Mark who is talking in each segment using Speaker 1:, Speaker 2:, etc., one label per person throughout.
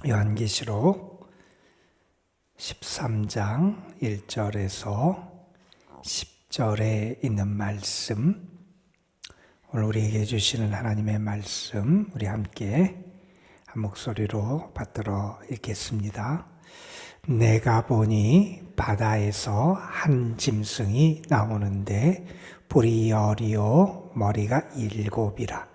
Speaker 1: 요한계시록 13장 1절에서 10절에 있는 말씀, 오늘 우리에게 주시는 하나님의 말씀, 우리 함께 한 목소리로 받들어 읽겠습니다. 내가 보니 바다에서 한 짐승이 나오는데 뿔이 10이요 머리가 7이라.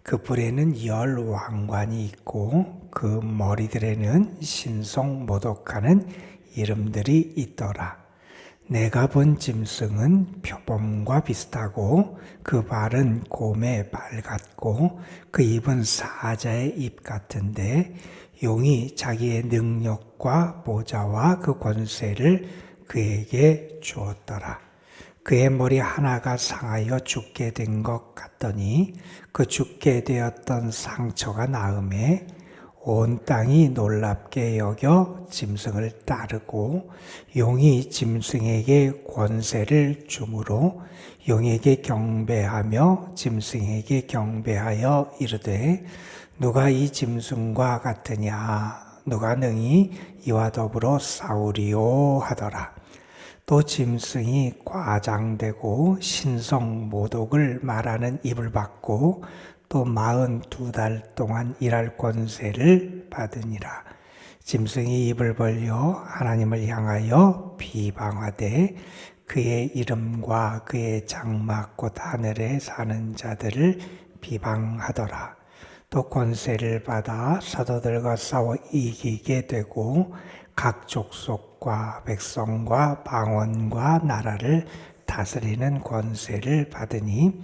Speaker 1: 그 뿔에는 10 왕관이 있고 그 머리들에는 신성 모독하는 이름들이 있더라. 내가 본 짐승은 표범과 비슷하고 그 발은 곰의 발 같고 그 입은 사자의 입 같은데 용이 자기의 능력과 보좌와 그 권세를 그에게 주었더라. 그의 머리 하나가 상하여 죽게 된 것 같더니 그 죽게 되었던 상처가 나음에 온 땅이 놀랍게 여겨 짐승을 따르고 용이 짐승에게 권세를 주므로 용에게 경배하며 짐승에게 경배하여 이르되 누가 이 짐승과 같으냐 누가 능히 이와 더불어 싸우리요 하더라. 또 짐승이 과장되고 신성 모독을 말하는 입을 받고 또 42달 동안 일할 권세를 받으니라. 짐승이 입을 벌려 하나님을 향하여 비방하되 그의 이름과 그의 장막 곧 하늘에 사는 자들을 비방하더라. 또 권세를 받아 사도들과 싸워 이기게 되고 각 족속과 백성과 방언과 나라를 다스리는 권세를 받으니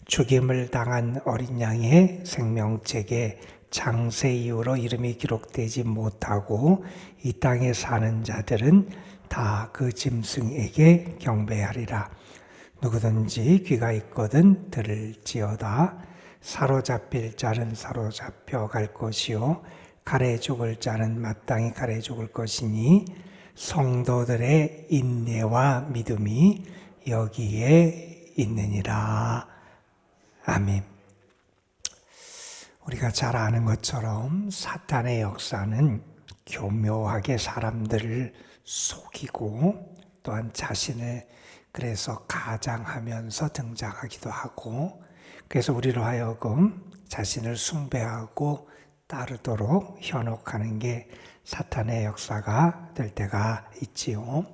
Speaker 1: 죽임을 당한 어린 양의 생명책에 장세 이후로 이름이 기록되지 못하고 이 땅에 사는 자들은 다 그 짐승에게 경배하리라. 누구든지 귀가 있거든 들을지어다. 사로잡힐 자는 사로잡혀 갈 것이요 칼에 죽을 자는 마땅히 칼에 죽을 것이니 성도들의 인내와 믿음이 여기에 있느니라. 아멘. 우리가 잘 아는 것처럼 사탄의 역사는 교묘하게 사람들을 속이고 또한 자신을 그래서 가장하면서 등장하기도 하고, 그래서 우리로 하여금 자신을 숭배하고 따르도록 현혹하는 게 사탄의 역사가 될 때가 있지요.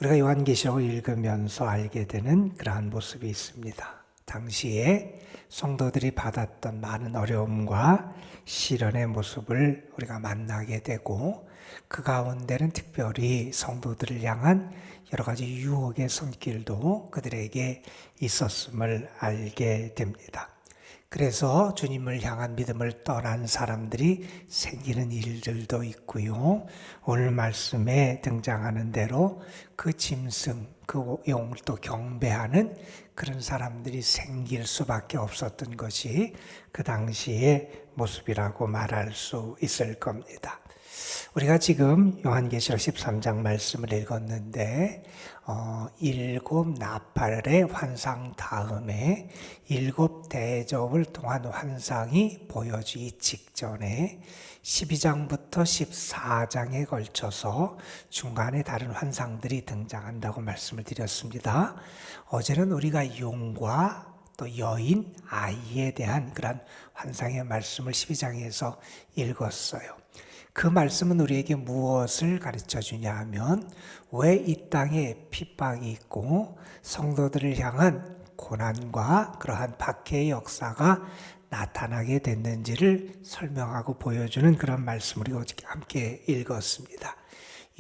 Speaker 1: 우리가 요한계시록을 읽으면서 알게 되는 그러한 모습이 있습니다. 당시에 성도들이 받았던 많은 어려움과 시련의 모습을 우리가 만나게 되고, 그 가운데는 특별히 성도들을 향한 여러 가지 유혹의 손길도 그들에게 있었음을 알게 됩니다. 그래서 주님을 향한 믿음을 떠난 사람들이 생기는 일들도 있고요. 오늘 말씀에 등장하는 대로 그 짐승, 그 용을 또 경배하는 그런 사람들이 생길 수밖에 없었던 것이 그 당시의 모습이라고 말할 수 있을 겁니다. 우리가 지금 요한계시록 13장 말씀을 읽었는데 7 나팔의 환상 다음에 7 대접을 통한 환상이 보여지기 직전에 12장부터 14장에 걸쳐서 중간에 다른 환상들이 등장한다고 말씀을 드렸습니다. 어제는 우리가 용과 또 여인, 아이에 대한 그런 환상의 말씀을 12장에서 읽었어요. 그 말씀은 우리에게 무엇을 가르쳐 주냐 하면 왜 이 땅에 핍박이 있고 성도들을 향한 고난과 그러한 박해의 역사가 나타나게 됐는지를 설명하고 보여주는 그런 말씀을 우리가 함께 읽었습니다.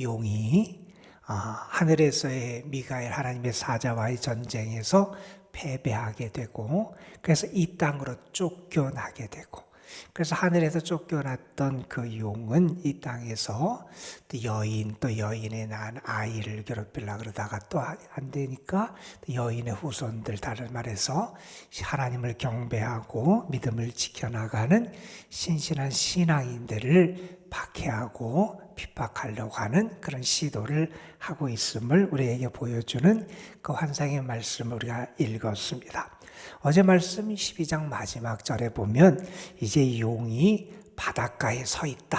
Speaker 1: 용이 하늘에서의 미가엘 하나님의 사자와의 전쟁에서 패배하게 되고, 그래서 이 땅으로 쫓겨나게 되고, 그래서 하늘에서 쫓겨났던 그 용은 이 땅에서 또 여인에 낳은 아이를 괴롭히려고 그러다가 또 안 되니까 여인의 후손들, 다른 말해서 하나님을 경배하고 믿음을 지켜나가는 신실한 신앙인들을 박해하고 핍박하려고 하는 그런 시도를 하고 있음을 우리에게 보여주는 그 환상의 말씀을 우리가 읽었습니다. 어제 말씀 12장 마지막 절에 보면 이제 용이 바닷가에 서 있다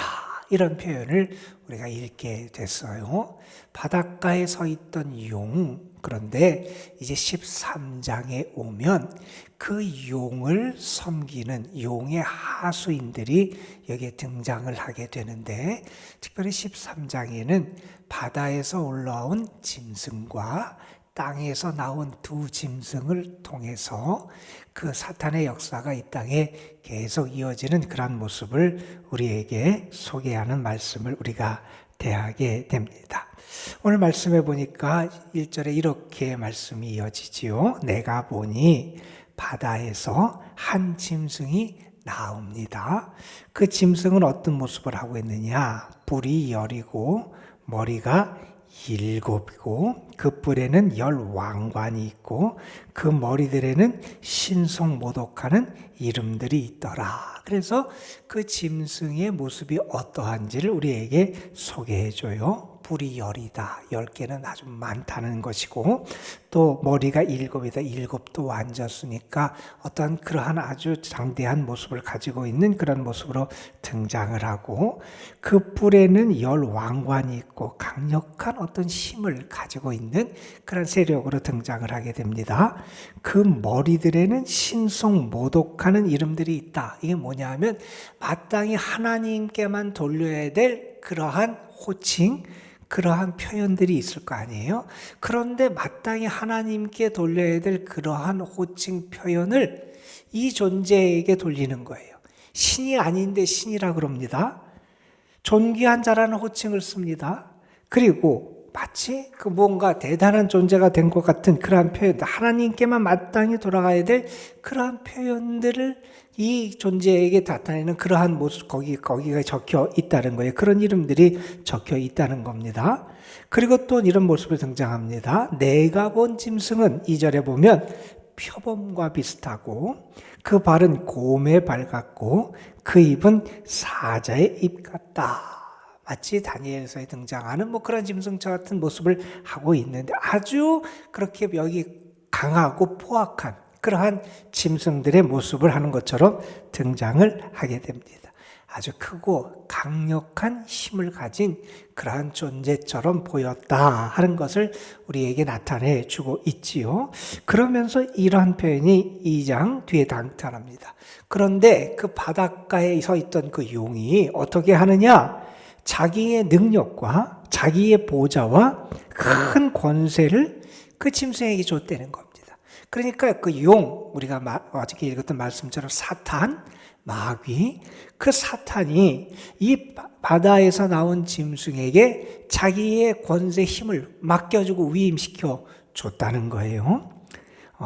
Speaker 1: 이런 표현을 우리가 읽게 됐어요. 바닷가에 서 있던 용, 그런데 이제 13장에 오면 그 용을 섬기는 용의 하수인들이 여기에 등장을 하게 되는데, 특별히 13장에는 바다에서 올라온 짐승과 땅에서 나온 두 짐승을 통해서 그 사탄의 역사가 이 땅에 계속 이어지는 그런 모습을 우리에게 소개하는 말씀을 우리가 대하게 됩니다. 오늘 말씀해 보니까 1절에 이렇게 말씀이 이어지지요. 내가 보니 바다에서 한 짐승이 나옵니다. 그 짐승은 어떤 모습을 하고 있느냐? 뿔이 10이고 머리가 7이고 그 뿔에는 10왕관이 있고 그 머리들에는 신성모독하는 이름들이 있더라. 그래서 그 짐승의 모습이 어떠한지를 우리에게 소개해줘요. 뿔이 10이다. 10개는 아주 많다는 것이고, 또 머리가 7이다. 7도 완졌으니까 어떤 그러한 아주 장대한 모습을 가지고 있는 그런 모습으로 등장을 하고, 그 뿔에는 10왕관이 있고 강력한 어떤 힘을 가지고 있는 그런 세력으로 등장을 하게 됩니다. 그 머리들에는 신성모독하는 이름들이 있다. 이게 뭐냐 하면 마땅히 하나님께만 돌려야 될 그러한 호칭, 그러한 표현들이 있을 거 아니에요? 그런데 마땅히 하나님께 돌려야 될 그러한 호칭 표현을 이 존재에게 돌리는 거예요. 신이 아닌데 신이라 그럽니다. 존귀한 자라는 호칭을 씁니다. 그리고 마치 그 뭔가 대단한 존재가 된 것 같은 그러한 표현, 하나님께만 마땅히 돌아가야 될 그러한 표현들을 이 존재에게 나타내는 그러한 모습, 거기가 적혀 있다는 거예요. 그런 이름들이 적혀 있다는 겁니다. 그리고 또 이런 모습이 등장합니다. 내가 본 짐승은 2절에 보면 표범과 비슷하고 그 발은 곰의 발 같고 그 입은 사자의 입 같다. 마치 다니엘서에 등장하는 그런 짐승처 같은 모습을 하고 있는데 아주 그렇게 여기 강하고 포악한 그러한 짐승들의 모습을 하는 것처럼 등장을 하게 됩니다. 아주 크고 강력한 힘을 가진 그러한 존재처럼 보였다 하는 것을 우리에게 나타내 주고 있지요. 그러면서 이러한 표현이 2장 뒤에 나타납니다. 그런데 그 바닷가에 서 있던 그 용이 어떻게 하느냐? 자기의 능력과 자기의 보좌와 큰 권세를 그 짐승에게 줬다는 겁니다. 그러니까 그 용, 우리가 어저께 읽었던 말씀처럼 사탄, 마귀, 그 사탄이 이 바다에서 나온 짐승에게 자기의 권세 힘을 맡겨주고 위임시켜 줬다는 거예요.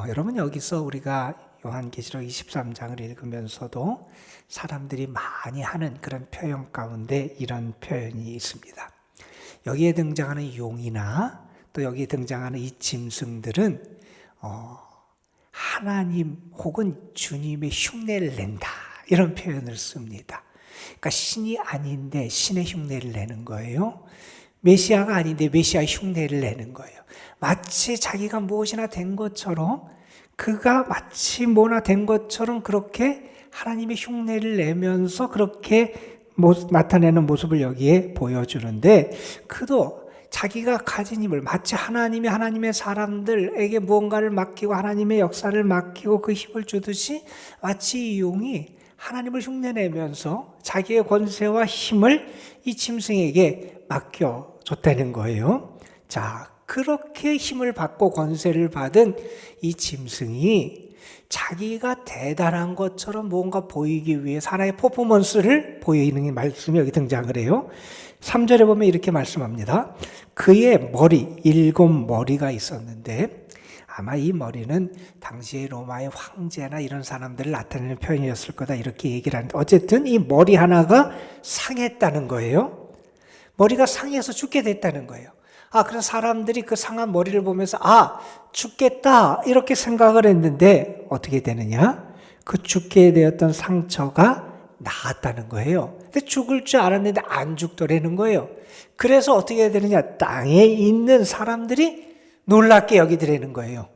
Speaker 1: 여러분 여기서 우리가 요한계시록 23장을 읽으면서도 사람들이 많이 하는 그런 표현 가운데 이런 표현이 있습니다. 여기에 등장하는 용이나 또 여기에 등장하는 이 짐승들은 하나님 혹은 주님의 흉내를 낸다 이런 표현을 씁니다. 그러니까 신이 아닌데 신의 흉내를 내는 거예요. 메시아가 아닌데 메시아의 흉내를 내는 거예요. 마치 자기가 무엇이나 된 것처럼, 그가 마치 뭐나 된 것처럼 그렇게 하나님의 흉내를 내면서 그렇게 나타내는 모습을 여기에 보여주는데, 그도 자기가 가진 힘을 마치 하나님의 사람들에게 무언가를 맡기고 하나님의 역사를 맡기고 그 힘을 주듯이 마치 이 용이 하나님을 흉내내면서 자기의 권세와 힘을 이 짐승에게 맡겨줬다는 거예요. 자, 그렇게 힘을 받고 권세를 받은 이 짐승이 자기가 대단한 것처럼 뭔가 보이기 위해 하나의 퍼포먼스를 보이는 말씀이 여기 등장을 해요. 3절에 보면 이렇게 말씀합니다. 그의 머리, 7머리가 있었는데, 아마 이 머리는 당시의 로마의 황제나 이런 사람들을 나타내는 표현이었을 거다 이렇게 얘기를 하는데, 어쨌든 이 머리 하나가 상했다는 거예요. 머리가 상해서 죽게 됐다는 거예요. 그래서 사람들이 그 상한 머리를 보면서 죽겠다 이렇게 생각을 했는데 어떻게 되느냐? 그 죽게 되었던 상처가 나았다는 거예요. 근데 죽을 줄 알았는데 안 죽더라는 거예요. 그래서 어떻게 되느냐? 땅에 있는 사람들이 놀랍게 여기더라는 거예요.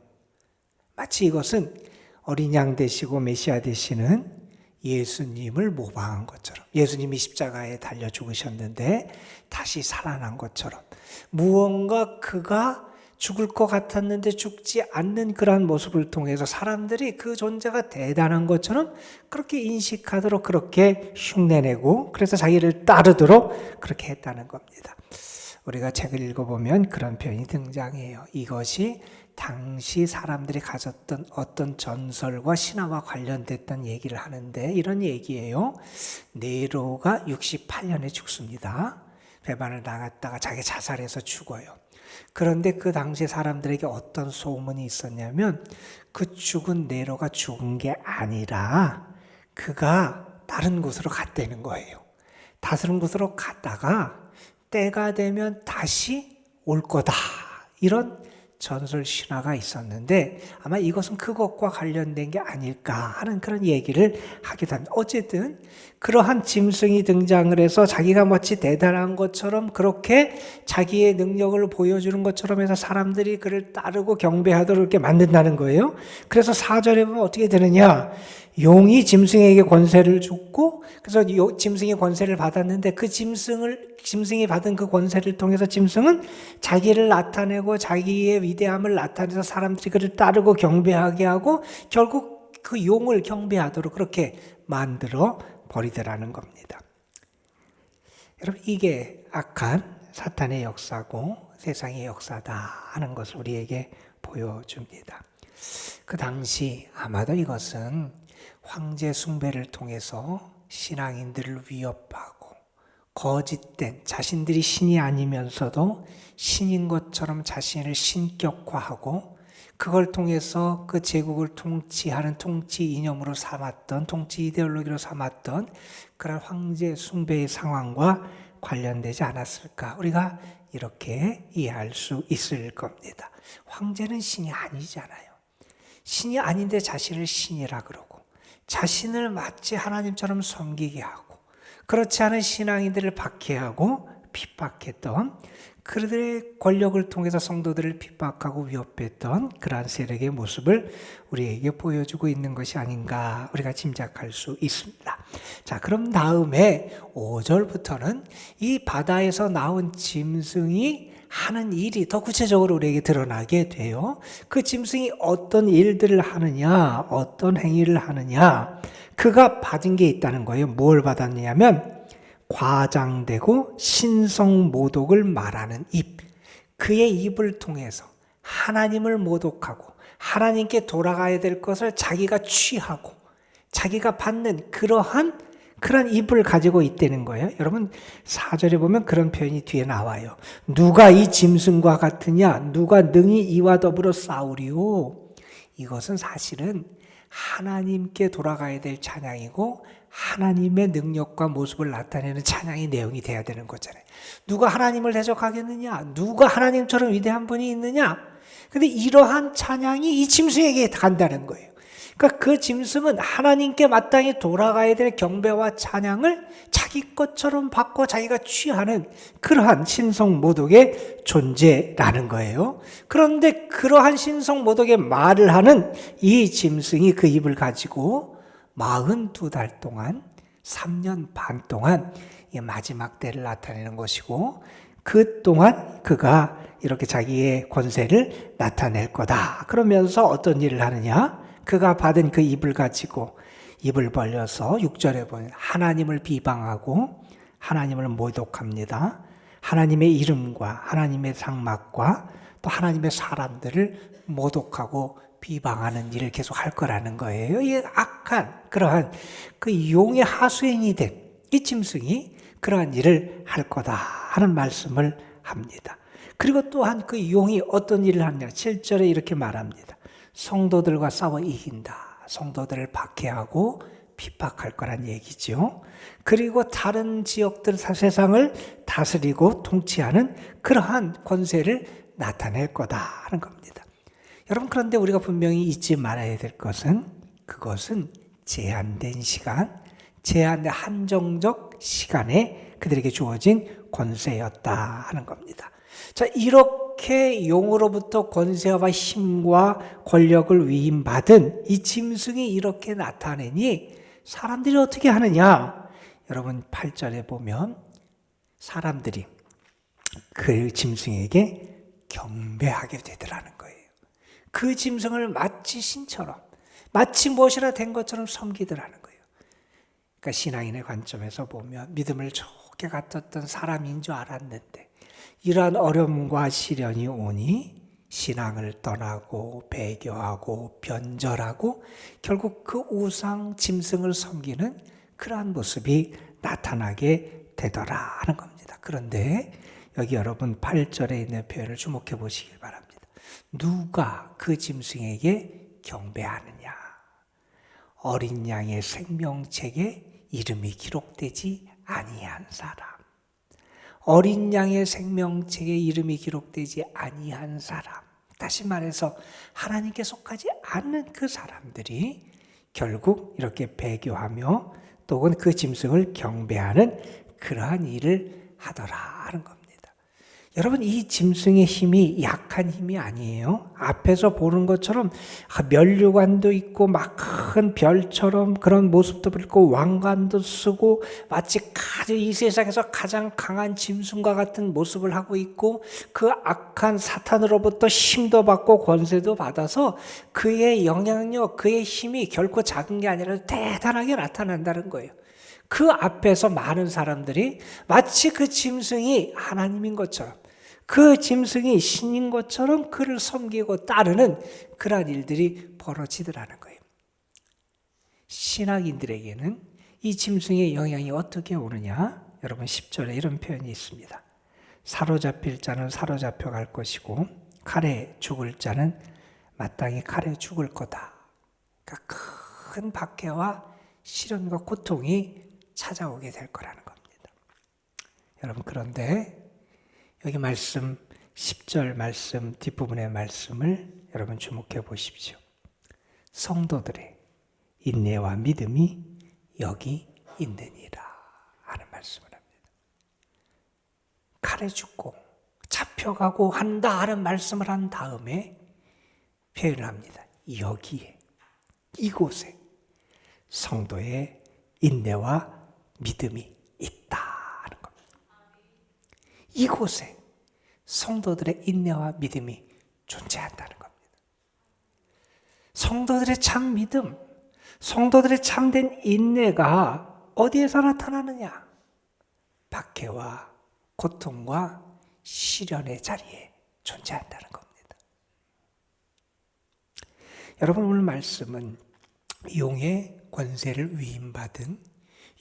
Speaker 1: 마치 이것은 어린 양 되시고 메시아 되시는 예수님을 모방한 것처럼, 예수님이 십자가에 달려 죽으셨는데 다시 살아난 것처럼, 무언가 그가 죽을 것 같았는데 죽지 않는 그러한 모습을 통해서 사람들이 그 존재가 대단한 것처럼 그렇게 인식하도록 그렇게 흉내내고, 그래서 자기를 따르도록 그렇게 했다는 겁니다. 우리가 책을 읽어보면 그런 표현이 등장해요. 이것이 당시 사람들이 가졌던 어떤 전설과 신화와 관련됐던 얘기를 하는데, 이런 얘기예요. 네로가 68년에 죽습니다. 배반을 당했다가 자기 자살해서 죽어요. 그런데 그 당시 사람들에게 어떤 소문이 있었냐면, 그 죽은 네로가 죽은 게 아니라 그가 다른 곳으로 갔다는 거예요. 다른 곳으로 갔다가 때가 되면 다시 올 거다, 이런 전설 신화가 있었는데 아마 이것은 그것과 관련된 게 아닐까 하는 그런 얘기를 하기도 합니다. 어쨌든 그러한 짐승이 등장을 해서 자기가 마치 대단한 것처럼 그렇게 자기의 능력을 보여주는 것처럼 해서 사람들이 그를 따르고 경배하도록 이렇게 만든다는 거예요. 그래서 4절에 보면 어떻게 되느냐, 용이 짐승에게 권세를 줬고, 그래서 짐승이 권세를 받았는데 그 짐승이 받은 그 권세를 통해서 짐승은 자기를 나타내고 자기의 위대함을 나타내서 사람들이 그를 따르고 경배하게 하고 결국 그 용을 경배하도록 그렇게 만들어 버리더라는 겁니다. 여러분, 이게 악한 사탄의 역사고 세상의 역사다 하는 것을 우리에게 보여줍니다. 그 당시 아마도 이것은 황제 숭배를 통해서 신앙인들을 위협하고 거짓된, 자신들이 신이 아니면서도 신인 것처럼 자신을 신격화하고 그걸 통해서 그 제국을 통치하는 통치 이념으로 삼았던, 통치 이데올로기로 삼았던 그런 황제 숭배의 상황과 관련되지 않았을까, 우리가 이렇게 이해할 수 있을 겁니다. 황제는 신이 아니잖아요. 신이 아닌데 자신을 신이라 그러고 자신을 마치 하나님처럼 섬기게 하고 그렇지 않은 신앙인들을 박해하고 핍박했던, 그들의 권력을 통해서 성도들을 핍박하고 위협했던 그러한 세력의 모습을 우리에게 보여주고 있는 것이 아닌가 우리가 짐작할 수 있습니다. 자, 그럼 다음에 5절부터는 이 바다에서 나온 짐승이 하는 일이 더 구체적으로 우리에게 드러나게 돼요. 그 짐승이 어떤 일들을 하느냐, 어떤 행위를 하느냐, 그가 받은 게 있다는 거예요. 뭘 받았냐면 과장되고 신성모독을 말하는 입, 그의 입을 통해서 하나님을 모독하고 하나님께 돌아가야 될 것을 자기가 취하고 자기가 받는 그러한 입을 가지고 있다는 거예요. 여러분, 4절에 보면 그런 표현이 뒤에 나와요. 누가 이 짐승과 같으냐, 누가 능히 이와 더불어 싸우리요. 이것은 사실은 하나님께 돌아가야 될 찬양이고 하나님의 능력과 모습을 나타내는 찬양의 내용이 돼야 되는 거잖아요. 누가 하나님을 대적하겠느냐, 누가 하나님처럼 위대한 분이 있느냐. 근데 이러한 찬양이 이 짐승에게 간다는 거예요. 그러니까 그 짐승은 하나님께 마땅히 돌아가야 될 경배와 찬양을 자기 것처럼 받고 자기가 취하는 그러한 신성모독의 존재라는 거예요. 그런데 그러한 신성모독의 말을 하는 이 짐승이 그 입을 가지고 42달 동안, 3년 반 동안 마지막 때를 나타내는 것이고, 그 동안 그가 이렇게 자기의 권세를 나타낼 거다. 그러면서 어떤 일을 하느냐? 그가 받은 그 입을 가지고 입을 벌려서 6절에 보면 하나님을 비방하고 하나님을 모독합니다. 하나님의 이름과 하나님의 장막과 또 하나님의 사람들을 모독하고 비방하는 일을 계속 할 거라는 거예요. 이 악한 그러한 그 용의 하수인이 된 이 짐승이 그러한 일을 할 거다 하는 말씀을 합니다. 그리고 또한 그 용이 어떤 일을 하느냐, 7절에 이렇게 말합니다. 성도들과 싸워 이긴다. 성도들을 박해하고 핍박할 거란 얘기죠. 그리고 다른 지역들, 세상을 다스리고 통치하는 그러한 권세를 나타낼 거다 하는 겁니다. 여러분, 그런데 우리가 분명히 잊지 말아야 될 것은, 그것은 제한된 시간, 제한된 한정적 시간에 그들에게 주어진 권세였다 하는 겁니다. 자, 이렇게 용으로부터 권세와 힘과 권력을 위임받은 이 짐승이 이렇게 나타내니 사람들이 어떻게 하느냐? 여러분 8절에 보면 사람들이 그 짐승에게 경배하게 되더라는 거예요. 그 짐승을 마치 신처럼, 마치 무엇이라 된 것처럼 섬기더라는 거예요. 그러니까 신앙인의 관점에서 보면 믿음을 좋게 갖췄던 사람인 줄 알았는데 이러한 어려움과 시련이 오니 신앙을 떠나고 배교하고 변절하고 결국 그 우상 짐승을 섬기는 그러한 모습이 나타나게 되더라 하는 겁니다. 그런데 여기 여러분 8절에 있는 표현을 주목해 보시길 바랍니다. 누가 그 짐승에게 경배하느냐? 어린 양의 생명책에 이름이 기록되지 아니한 사람. 어린 양의 생명책에 이름이 기록되지 아니한 사람. 다시 말해서 하나님께 속하지 않는 그 사람들이 결국 이렇게 배교하며 또는 그 짐승을 경배하는 그러한 일을 하더라 하는 겁니다. 여러분, 이 짐승의 힘이 약한 힘이 아니에요. 앞에서 보는 것처럼 면류관도 있고 막 큰 별처럼 그런 모습도 있고 왕관도 쓰고 마치 이 세상에서 가장 강한 짐승과 같은 모습을 하고 있고 그 악한 사탄으로부터 힘도 받고 권세도 받아서 그의 영향력, 그의 힘이 결코 작은 게 아니라 대단하게 나타난다는 거예요. 그 앞에서 많은 사람들이 마치 그 짐승이 하나님인 것처럼, 그 짐승이 신인 것처럼 그를 섬기고 따르는 그러한 일들이 벌어지더라는 거예요. 신앙인들에게는 이 짐승의 영향이 어떻게 오느냐? 여러분 10절에 이런 표현이 있습니다. 사로잡힐 자는 사로잡혀 갈 것이고 칼에 죽을 자는 마땅히 칼에 죽을 거다. 그러니까 큰 박해와 시련과 고통이 찾아오게 될 거라는 겁니다. 여러분, 그런데 여기 말씀 10절 말씀 뒷부분의 말씀을 여러분 주목해 보십시오. 성도들의 인내와 믿음이 여기 있느니라 하는 말씀을 합니다. 칼에 죽고 잡혀가고 한다 하는 말씀을 한 다음에 표현을 합니다. 여기에, 이곳에 성도의 인내와 믿음이 있다 하는 겁니다. 이곳에 성도들의 인내와 믿음이 존재한다는 겁니다. 성도들의 참 믿음, 성도들의 참된 인내가 어디에서 나타나느냐? 박해와 고통과 시련의 자리에 존재한다는 겁니다. 여러분, 오늘 말씀은 용의 권세를 위임받은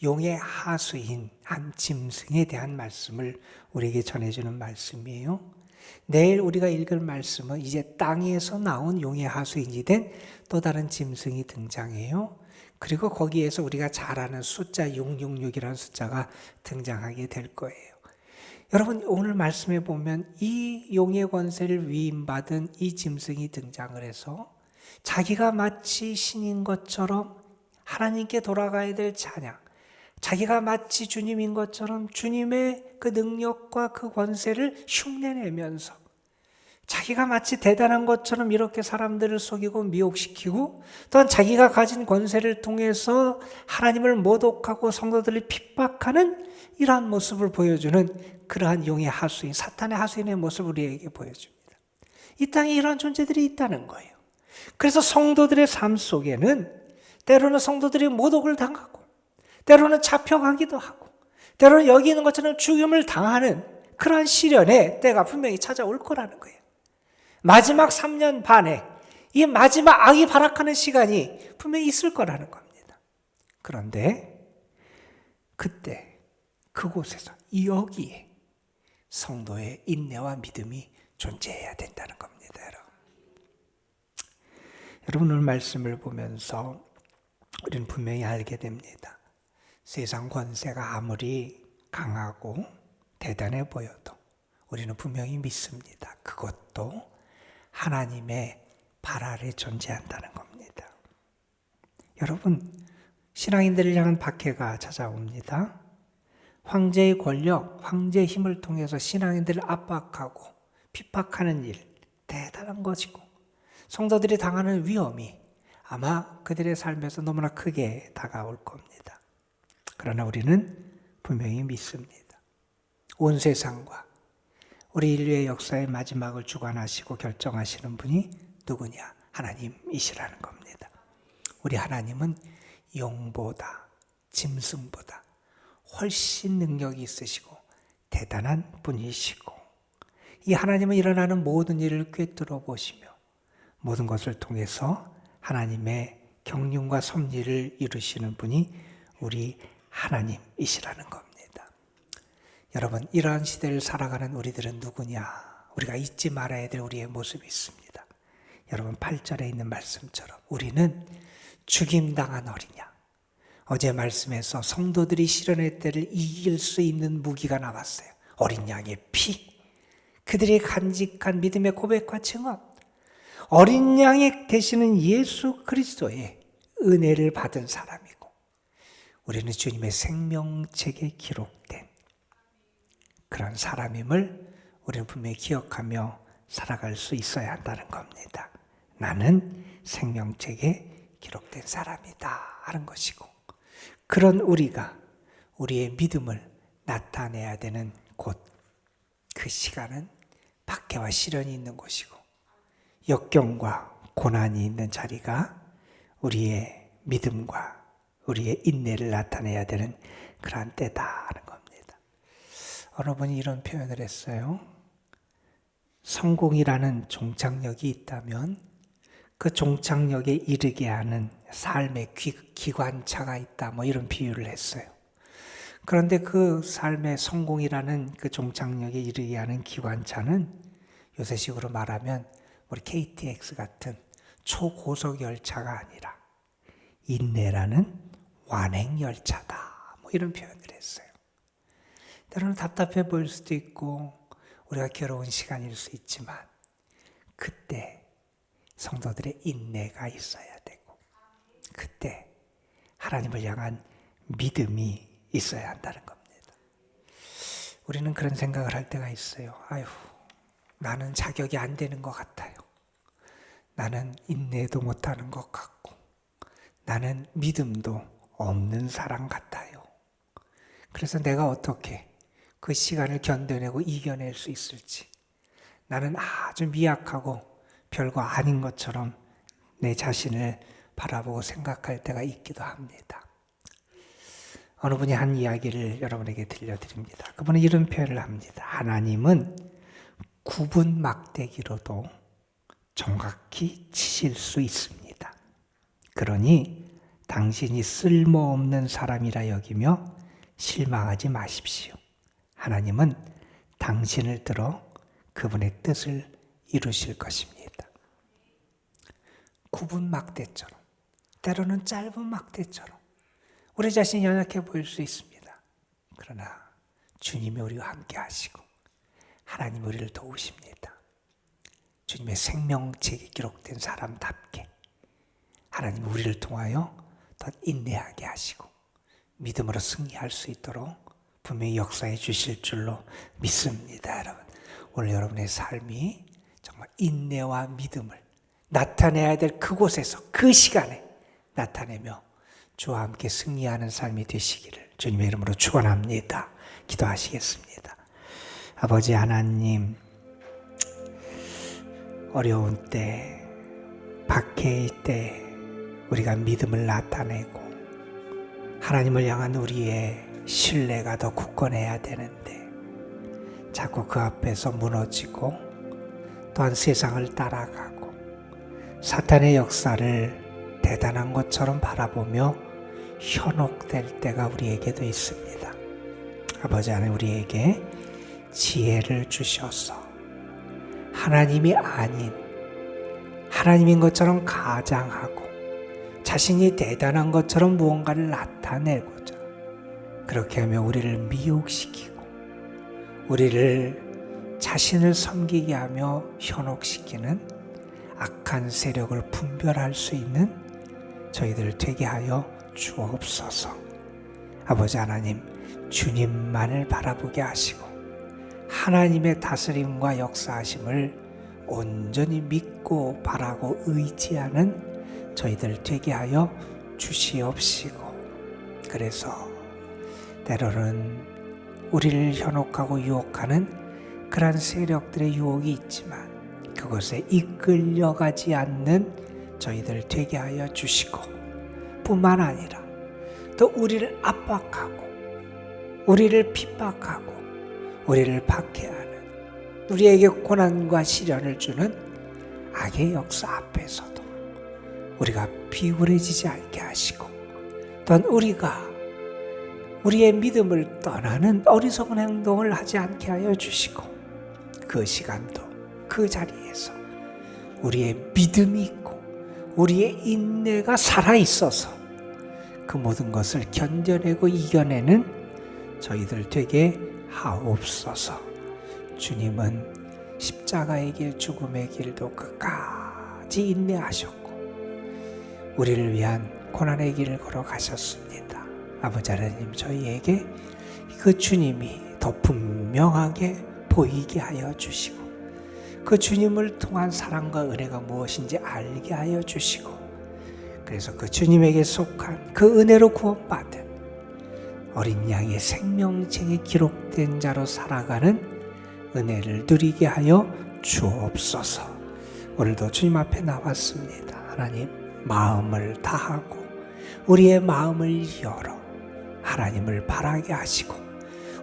Speaker 1: 용의 하수인 한 짐승에 대한 말씀을 우리에게 전해주는 말씀이에요. 내일 우리가 읽을 말씀은 이제 땅에서 나온 용의 하수인이 된 또 다른 짐승이 등장해요. 그리고 거기에서 우리가 잘 아는 숫자 666이라는 숫자가 등장하게 될 거예요. 여러분, 오늘 말씀에 보면 이 용의 권세를 위임받은 이 짐승이 등장을 해서 자기가 마치 신인 것처럼 하나님께 돌아가야 될 찬양, 자기가 마치 주님인 것처럼 주님의 그 능력과 그 권세를 흉내내면서 자기가 마치 대단한 것처럼 이렇게 사람들을 속이고 미혹시키고 또한 자기가 가진 권세를 통해서 하나님을 모독하고 성도들을 핍박하는 이러한 모습을 보여주는 그러한 용의 하수인, 사탄의 하수인의 모습을 우리에게 보여줍니다. 이 땅에 이러한 존재들이 있다는 거예요. 그래서 성도들의 삶 속에는 때로는 성도들이 모독을 당하고 때로는 잡혀가기도 하고 때로는 여기 있는 것처럼 죽임을 당하는 그러한 시련의 때가 분명히 찾아올 거라는 거예요. 마지막 3년 반에 이 마지막 악이 발악하는 시간이 분명히 있을 거라는 겁니다. 그런데 그때 그곳에서 여기에 성도의 인내와 믿음이 존재해야 된다는 겁니다. 여러분, 오늘 말씀을 보면서 우리는 분명히 알게 됩니다. 세상 권세가 아무리 강하고 대단해 보여도 우리는 분명히 믿습니다. 그것도 하나님의 발 아래 존재한다는 겁니다. 여러분, 신앙인들을 향한 박해가 찾아옵니다. 황제의 권력, 황제의 힘을 통해서 신앙인들을 압박하고 핍박하는 일, 대단한 것이고 성도들이 당하는 위험이 아마 그들의 삶에서 너무나 크게 다가올 겁니다. 그러나 우리는 분명히 믿습니다. 온 세상과 우리 인류의 역사의 마지막을 주관하시고 결정하시는 분이 누구냐? 하나님이시라는 겁니다. 우리 하나님은 용보다, 짐승보다 훨씬 능력이 있으시고 대단한 분이시고, 이 하나님은 일어나는 모든 일을 꿰뚫어 보시며 모든 것을 통해서 하나님의 경륜과 섭리를 이루시는 분이 우리 하나님이시라는 겁니다. 여러분, 이러한 시대를 살아가는 우리들은 누구냐? 우리가 잊지 말아야 될 우리의 모습이 있습니다. 여러분, 8절에 있는 말씀처럼 우리는 죽임당한 어리냐. 어제 말씀에서 성도들이 시련의 때를 이길 수 있는 무기가 나왔어요. 어린 양의 피, 그들이 간직한 믿음의 고백과 증언, 어린 양이 되시는 예수 그리스도의 은혜를 받은 사람이고, 우리는 주님의 생명책에 기록된 그런 사람임을 우리는 분명히 기억하며 살아갈 수 있어야 한다는 겁니다. 나는 생명책에 기록된 사람이다 하는 것이고, 그런 우리가 우리의 믿음을 나타내야 되는 곳, 그 시간은 박해와 시련이 있는 곳이고 역경과 고난이 있는 자리가 우리의 믿음과 우리의 인내를 나타내야 되는 그러한 때다 하는 겁니다. 어느 분이 이런 표현을 했어요. 성공이라는 종착역이 있다면 그 종착역에 이르게 하는 삶의 기관차가 있다, 뭐 이런 비유를 했어요. 그런데 그 삶의 성공이라는 그 종착역에 이르게 하는 기관차는 요새식으로 말하면 우리 KTX 같은 초고속 열차가 아니라 인내라는 완행열차다, 뭐 이런 표현을 했어요. 때로는 답답해 보일 수도 있고 우리가 괴로운 시간일 수 있지만 그때 성도들의 인내가 있어야 되고 그때 하나님을 향한 믿음이 있어야 한다는 겁니다. 우리는 그런 생각을 할 때가 있어요. 아유, 나는 자격이 안 되는 것 같아요. 나는 인내도 못하는 것 같고 나는 믿음도 없는 사람 같아요. 그래서 내가 어떻게 그 시간을 견뎌내고 이겨낼 수 있을지, 나는 아주 미약하고 별거 아닌 것처럼 내 자신을 바라보고 생각할 때가 있기도 합니다. 어느 분이 한 이야기를 여러분에게 들려드립니다. 그분은 이런 표현을 합니다. 하나님은 굽은 막대기로도 정확히 치실 수 있습니다. 그러니 당신이 쓸모없는 사람이라 여기며 실망하지 마십시오. 하나님은 당신을 들어 그분의 뜻을 이루실 것입니다. 굽은 막대처럼, 때로는 짧은 막대처럼 우리 자신이 연약해 보일 수 있습니다. 그러나 주님이 우리와 함께 하시고 하나님이 우리를 도우십니다. 주님의 생명책에 기록된 사람답게 하나님이 우리를 통하여 더 인내하게 하시고 믿음으로 승리할 수 있도록 분명히 역사해 주실 줄로 믿습니다. 여러분, 오늘 여러분의 삶이 정말 인내와 믿음을 나타내야 될 그곳에서 그 시간에 나타내며 주와 함께 승리하는 삶이 되시기를 주님의 이름으로 축원합니다. 기도하시겠습니다. 아버지 하나님, 어려운 때, 박해의 때 우리가 믿음을 나타내고 하나님을 향한 우리의 신뢰가 더 굳건해야 되는데 자꾸 그 앞에서 무너지고 또한 세상을 따라가고 사탄의 역사를 대단한 것처럼 바라보며 현혹될 때가 우리에게도 있습니다. 아버지 하나님, 우리에게 지혜를 주셔서 하나님이 아닌 하나님인 것처럼 가장하고 자신이 대단한 것처럼 무언가를 나타내고자 그렇게 하며 우리를 미혹시키고 우리를 자신을 섬기게 하며 현혹시키는 악한 세력을 분별할 수 있는 저희들 되게 하여 주옵소서. 아버지 하나님, 주님만을 바라보게 하시고 하나님의 다스림과 역사하심을 온전히 믿고 바라고 의지하는 저희들 되게 하여 주시옵시고, 그래서 때로는 우리를 현혹하고 유혹하는 그러한 세력들의 유혹이 있지만 그것에 이끌려가지 않는 저희들 되게 하여 주시고, 뿐만 아니라 또 우리를 압박하고 우리를 핍박하고 우리를 박해하는, 우리에게 고난과 시련을 주는 악의 역사 앞에서도 우리가 비굴해지지 않게 하시고, 또한 우리가 우리의 믿음을 떠나는 어리석은 행동을 하지 않게 하여 주시고, 그 시간도 그 자리에서 우리의 믿음이 있고 우리의 인내가 살아있어서 그 모든 것을 견뎌내고 이겨내는 저희들 되게 하옵소서. 주님은 십자가의 길, 죽음의 길도 끝까지 인내하셨고 우리를 위한 고난의 길을 걸어가셨습니다. 아버지 하나님, 저희에게 그 주님이 더 분명하게 보이게 하여 주시고, 그 주님을 통한 사랑과 은혜가 무엇인지 알게 하여 주시고, 그래서 그 주님에게 속한 그 은혜로 구원받은 어린 양의 생명책에 기록된 자로 살아가는 은혜를 누리게 하여 주옵소서. 오늘도 주님 앞에 나왔습니다. 하나님, 마음을 다하고 우리의 마음을 열어 하나님을 바라게 하시고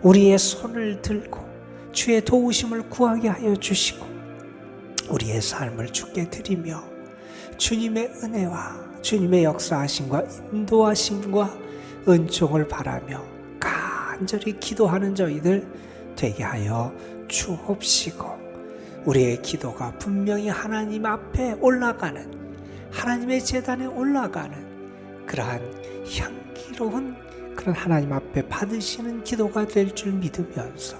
Speaker 1: 우리의 손을 들고 주의 도우심을 구하게 하여 주시고 우리의 삶을 주께 드리며 주님의 은혜와 주님의 역사하심과 인도하심과 은총을 바라며 간절히 기도하는 저희들 되게 하여 주옵시고, 우리의 기도가 분명히 하나님 앞에 올라가는, 하나님의 제단에 올라가는 그러한 향기로운 그런 하나님 앞에 받으시는 기도가 될 줄 믿으면서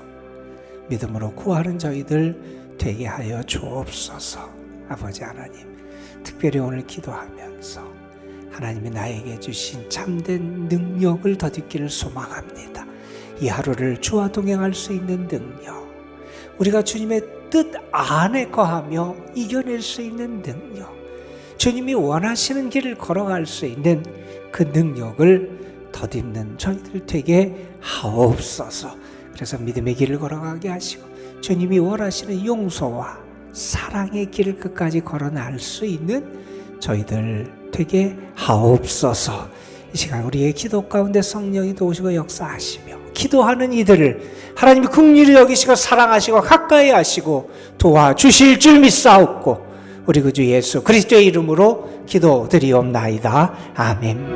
Speaker 1: 믿음으로 구하는 저희들 되게 하여 주옵소서. 아버지 하나님, 특별히 오늘 기도하면서 하나님이 나에게 주신 참된 능력을 덧입기를 소망합니다. 이 하루를 주와 동행할 수 있는 능력, 우리가 주님의 뜻 안에 거하며 이겨낼 수 있는 능력, 주님이 원하시는 길을 걸어갈 수 있는 그 능력을 덧입는 저희들 되게 하옵소서. 그래서 믿음의 길을 걸어가게 하시고 주님이 원하시는 용서와 사랑의 길을 끝까지 걸어날 수 있는 저희들 되게 하옵소서. 이 시간 우리의 기도 가운데 성령이 도우시고 역사하시며 기도하는 이들을 하나님이 긍휼히 여기시고 사랑하시고 가까이 하시고 도와주실 줄 믿사옵고 우리 구주 예수 그리스도의 이름으로 기도드리옵나이다. 아멘.